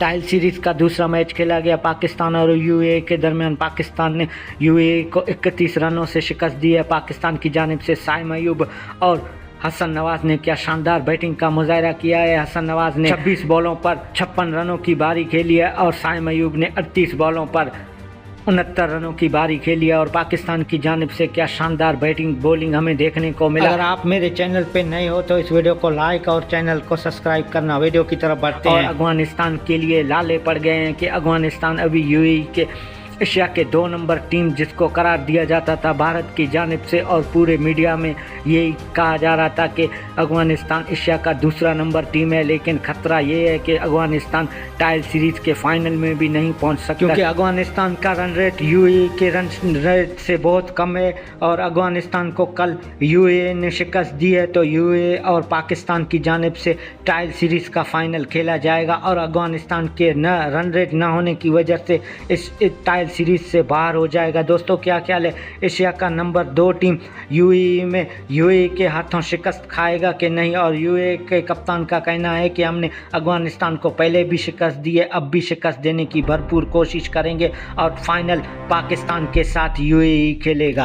Tile series का दूसरा match खेला गया पाकिस्तान और यूएई के दरमियान। पाकिस्तान ने यूएई को 31 रनों से शिकस्त दी है। पाकिस्तान की जानिब से साइम अयूब और हसन नवाज ने क्या शानदार बैटिंग का मुजाहरा किया है। हसन नवाज ने 26 बॉलों पर 56 रनों की बारी खेली है और साइम अयूब ने 38 बॉलों पर 69 रनों की बारी खेली है। और पाकिस्तान की जानिब से क्या शानदार बैटिंग बॉलिंग हमें देखने को मिला। अगर आप मेरे चैनल पे नए हो तो इस वीडियो को लाइक और चैनल को सब्सक्राइब करना। वीडियो की तरफ बढ़ते हैं। अफगानिस्तान के लिए लाले पड़ गए हैं कि अफगानिस्तान अभी यूएई के एशिया के 2 नंबर टीम जिसको करार दिया जाता था भारत की जानिब से, और पूरे मीडिया में यही कहा जा रहा था कि अफगानिस्तान एशिया का दूसरा नंबर टीम है। लेकिन खतरा ये है कि अफगानिस्तान टाइल सीरीज़ के फाइनल में भी नहीं पहुंच सकता, क्योंकि अफगानिस्तान का रन रेट यूएई के रन रेट से बहुत कम है। और अफगानिस्तान को कल यूएई ने शिकस्त दी है तो यूएई और पाकिस्तान की जानिब से टाइल सीरीज़ का फाइनल खेला जाएगा। और अफगानिस्तान के रन रेट न होने की वजह से इस टाइल सीरीज से बाहर हो जाएगा। दोस्तों क्या ख्याल है, एशिया का नंबर 2 टीम यूएई में यूएई के हाथों शिकस्त खाएगा कि नहीं? और यूएई के कप्तान का कहना है कि हमने अफगानिस्तान को पहले भी शिकस्त दी है, अब भी शिकस्त देने की भरपूर कोशिश करेंगे और फाइनल पाकिस्तान के साथ यूएई खेलेगा।